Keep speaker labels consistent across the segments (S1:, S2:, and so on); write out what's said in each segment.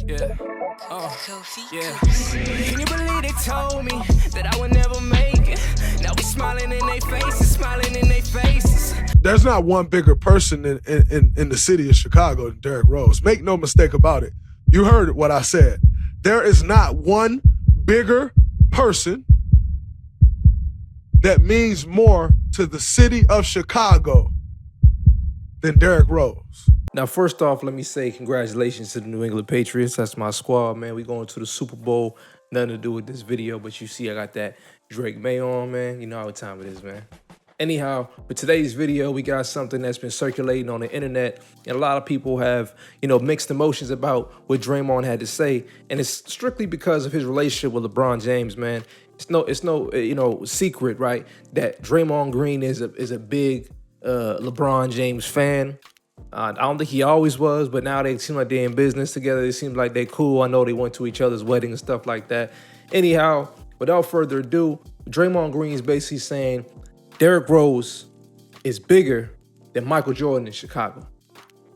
S1: Yeah. Yeah. Can you believe they told me that I would never make it? Now we smiling in their faces, smiling in their faces.
S2: There's not one bigger person in the city of Chicago than Derrick Rose. Make no mistake about it. You heard what I said. There is not one bigger person that means more to the city of Chicago than Derrick Rose.
S3: Now, first off, let me say congratulations to the New England Patriots. That's my squad, man. We going to the Super Bowl. Nothing to do with this video, but you see I got that Drake May on, man. You know how what time it is, man. Anyhow, for today's video, we got something that's been circulating on the internet, and a lot of people have, mixed emotions about what Draymond had to say, and it's strictly because of his relationship with LeBron James, man. It's no secret, right, that Draymond Green is a big LeBron James fan. I don't think he always was, but now they seem like they're in business together. They seem like they're cool. I know they went to each other's wedding and stuff like that. Anyhow, without further ado, Draymond Green is basically saying Derrick Rose is bigger than Michael Jordan in Chicago.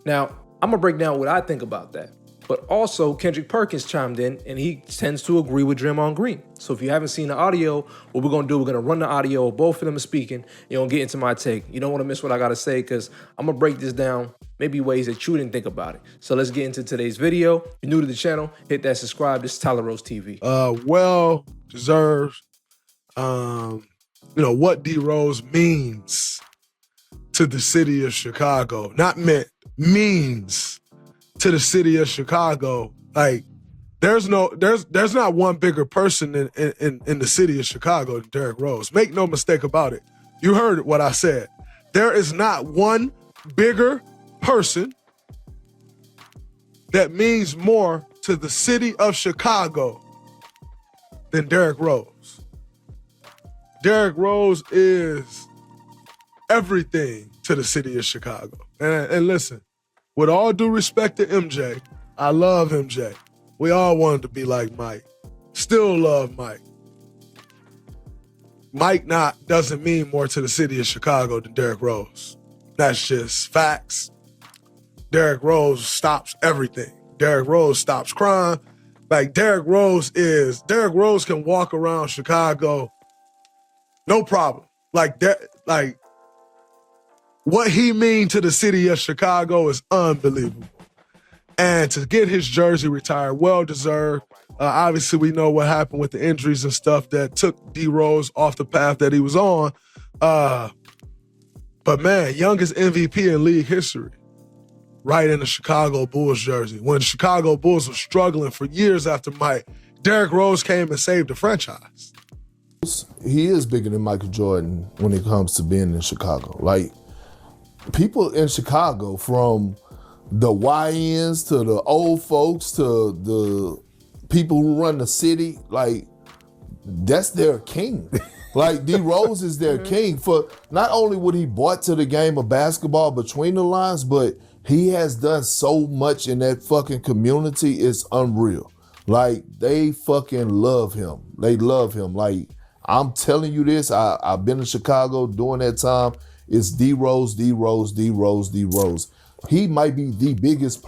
S3: Now, I'm going to break down what I think about that. But also, Kendrick Perkins chimed in, and he tends to agree with Draymond Green. So if you haven't seen the audio, what we're going to do, we're going to run the audio of both of them speaking. You're going to get into my take. You don't want to miss what I got to say because I'm going to break this down maybe ways that you didn't think about it. So let's get into today's video. If you're new to the channel, hit that subscribe. This is Tyler Rose TV.
S2: Well deserved. What D Rose means to the city of Chicago. Not meant, means to the city of Chicago. Like, there's not one bigger person in the city of Chicago than Derrick Rose. Make no mistake about it. You heard what I said. There is not one bigger person that means more to the city of Chicago than Derrick Rose. Derrick Rose is everything to the city of Chicago. And listen, with all due respect to MJ, I love MJ. We all wanted to be like Mike. Still love Mike. Mike doesn't mean more to the city of Chicago than Derrick Rose. That's just facts. Derrick Rose stops everything. Derrick Rose stops crime. Like, Derrick Rose can walk around Chicago, no problem. What he means to the city of Chicago is unbelievable. And to get his jersey retired, well deserved. Obviously, we know what happened with the injuries and stuff that took D Rose off the path that he was on. But man, youngest MVP in league history, right in the Chicago Bulls jersey. When the Chicago Bulls were struggling for years after Mike, Derrick Rose came and saved the franchise.
S4: He is bigger than Michael Jordan when it comes to being in Chicago. Like, people in Chicago, from the YNs to the old folks to the people who run the city, like, that's their king. Like, D Rose is their king for not only what he brought to the game of basketball between the lines, but he has done so much in that fucking community. It's unreal. Like, they fucking love him. They love him. Like, I'm telling you this, I've been in Chicago during that time. It's D Rose, D Rose, D Rose, D Rose. He might be the biggest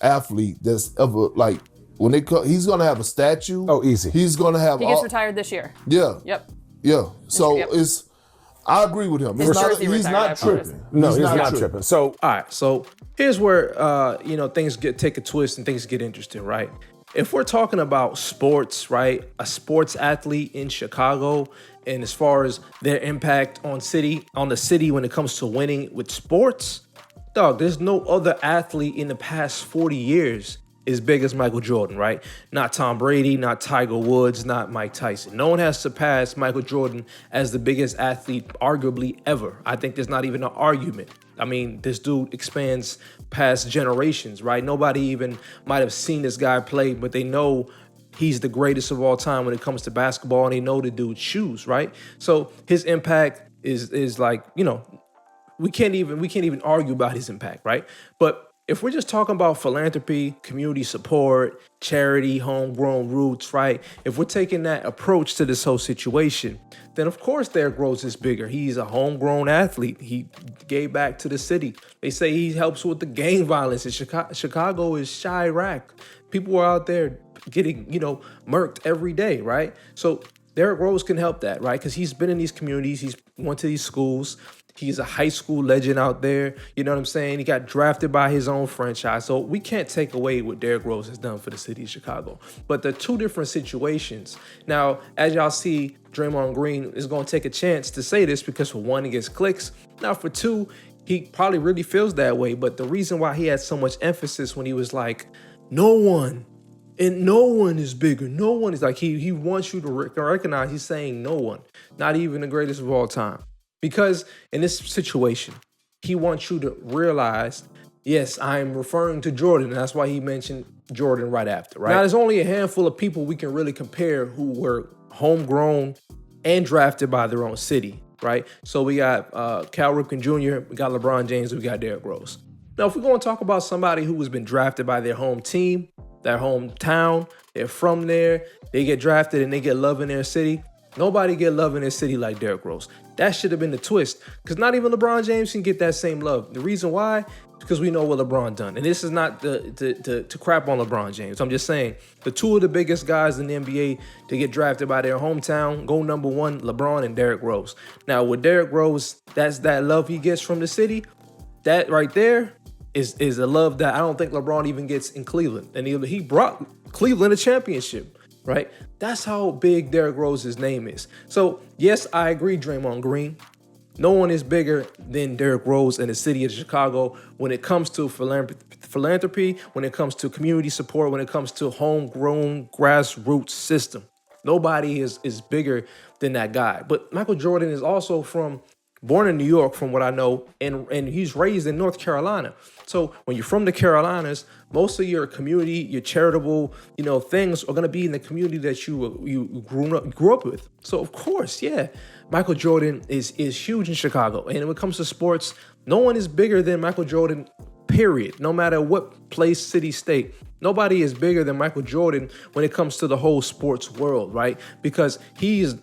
S4: athlete that's ever, like, when they come, he's gonna have a statue.
S5: Oh, easy.
S4: He's gonna have.
S6: He gets retired this year.
S4: Yeah.
S6: Yep.
S4: Yeah. So
S6: Yep.
S4: I agree with him.
S6: His jersey
S4: He's
S6: retired,
S4: not
S6: I
S4: tripping.
S6: promise.
S5: No, he's not tripping. So,
S3: All right, so here's where, things take a twist and things get interesting, right? If we're talking about sports, right, a sports athlete in Chicago, and as far as their impact on the city when it comes to winning with sports, dog, there's no other athlete in the past 40 years as big as Michael Jordan, right? Not Tom Brady, not Tiger Woods, not Mike Tyson. No one has surpassed Michael Jordan as the biggest athlete arguably ever. I think there's not even an argument. I mean, this dude expands past generations, right? Nobody even might have seen this guy play, but they know he's the greatest of all time when it comes to basketball, and they know the dude's shoes, right? So his impact is like, we can't even argue about his impact, right? But if we're just talking about philanthropy, community support, charity, homegrown roots, right? If we're taking that approach to this whole situation, then of course Derrick Rose is bigger. He's a homegrown athlete. He gave back to the city. They say he helps with the gang violence in Chicago. Chicago is Chirac. People are out there getting, murked every day, right? So Derrick Rose can help that, right? Because he's been in these communities. He's went to these schools. He's a high school legend out there. You know what I'm saying? He got drafted by his own franchise. So we can't take away what Derrick Rose has done for the city of Chicago. But they're two different situations. Now, as y'all see, Draymond Green is going to take a chance to say this because for one, he gets clicks. Now, for two, he probably really feels that way. But the reason why he had so much emphasis when he was like, no one is bigger. No one is like, he wants you to recognize he's saying no one, not even the greatest of all time. Because in this situation, he wants you to realize, yes, I'm referring to Jordan. And that's why he mentioned Jordan right after, right? Now, there's only a handful of people we can really compare who were homegrown and drafted by their own city, right? So we got Cal Ripken Jr., we got LeBron James, we got Derrick Rose. Now, if we're going to talk about somebody who has been drafted by their home team, their hometown, they're from there, they get drafted and they get love in their city, nobody get love in their city like Derrick Rose. That should have been the twist, because not even LeBron James can get that same love. The reason why, because we know what LeBron done. And this is not to crap on LeBron James. I'm just saying, the two of the biggest guys in the NBA to get drafted by their hometown, go number one, LeBron and Derrick Rose. Now, with Derrick Rose, that's that love he gets from the city. That right there is a love that I don't think LeBron even gets in Cleveland. And he brought Cleveland a championship, right? That's how big Derrick Rose's name is. So, yes, I agree, Draymond Green. No one is bigger than Derrick Rose in the city of Chicago when it comes to philanthropy, when it comes to community support, when it comes to homegrown grassroots system. Nobody is bigger than that guy. But Michael Jordan is also born in New York, from what I know, and he's raised in North Carolina. So when you're from the Carolinas, most of your community, your charitable, things are going to be in the community that you grew up with. So of course, yeah, Michael Jordan is huge in Chicago. And when it comes to sports, no one is bigger than Michael Jordan, period. No matter what place, city, state. Nobody is bigger than Michael Jordan when it comes to the whole sports world, right? Because he's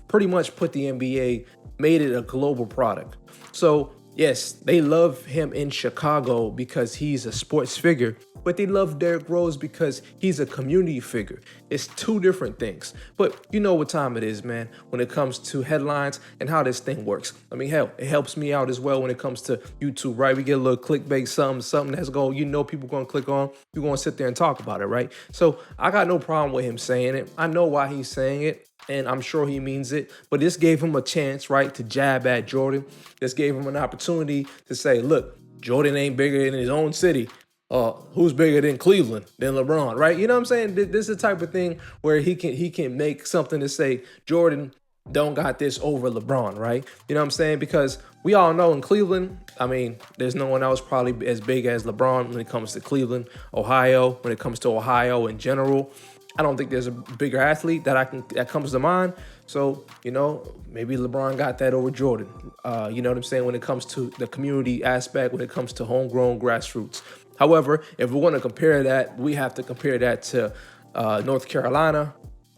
S3: pretty much put the NBA, made it a global product. So yes, they love him in Chicago because he's a sports figure, but they love Derrick Rose because he's a community figure. It's two different things. But you know what time it is, man, when it comes to headlines and how this thing works. I mean, hell, it helps me out as well when it comes to YouTube, right? We get a little clickbait, something that's going, people going to click on. You're going to sit there and talk about it, right? So I got no problem with him saying it. I know why he's saying it, and I'm sure he means it. But this gave him a chance, right, to jab at Jordan. This gave him an opportunity to say, look, Jordan ain't bigger in his own city. Who's bigger than Cleveland, than LeBron, right? You know what I'm saying? This is the type of thing where he can make something to say, Jordan don't got this over LeBron, right? You know what I'm saying? Because we all know in Cleveland, I mean, there's no one else probably as big as LeBron when it comes to Cleveland, Ohio, when it comes to Ohio in general. I don't think there's a bigger athlete that comes to mind. So, maybe LeBron got that over Jordan. You know what I'm saying? When it comes to the community aspect, when it comes to homegrown grassroots. However, if we're going to compare that, we have to compare that to North Carolina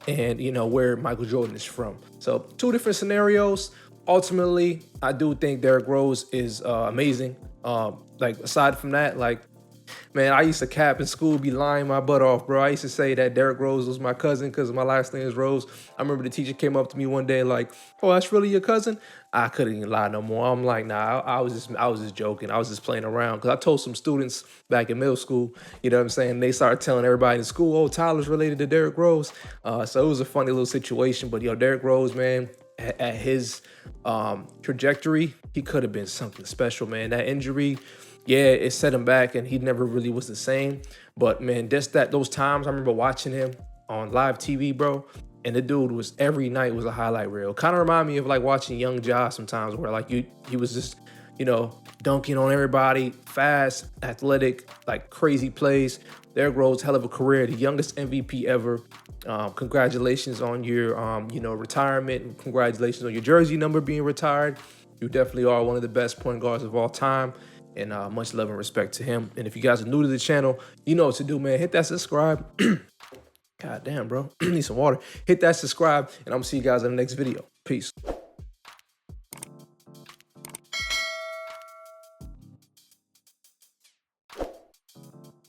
S3: and, where Michael Jordan is from. So 2 different scenarios. Ultimately, I do think Derrick Rose is amazing. Aside from that, man, I used to cap in school, be lying my butt off, bro. I used to say that Derrick Rose was my cousin because my last name is Rose. I remember the teacher came up to me one day like, "Oh, that's really your cousin?" I couldn't even lie no more. I'm like, nah, I was just joking. I was just playing around because I told some students back in middle school, you know what I'm saying? They started telling everybody in school, "Oh, Tyler's related to Derrick Rose." So it was a funny little situation. But Derrick Rose, man, at his trajectory, he could have been something special, man. That injury, yeah, it set him back and he never really was the same. But man, those times I remember watching him on live TV, bro. And the dude was every night was a highlight reel. Kind of remind me of watching Young Ja sometimes, where he was just, dunking on everybody, fast, athletic, crazy plays. Derrick Rose, hell of a career, the youngest MVP ever. Congratulations on your, retirement. Congratulations on your jersey number being retired. You definitely are one of the best point guards of all time. And much love and respect to him. And if you guys are new to the channel, you know what to do, man. Hit that subscribe. God damn, bro. Need some water. Hit that subscribe, and I'm gonna see you guys in the next video. Peace.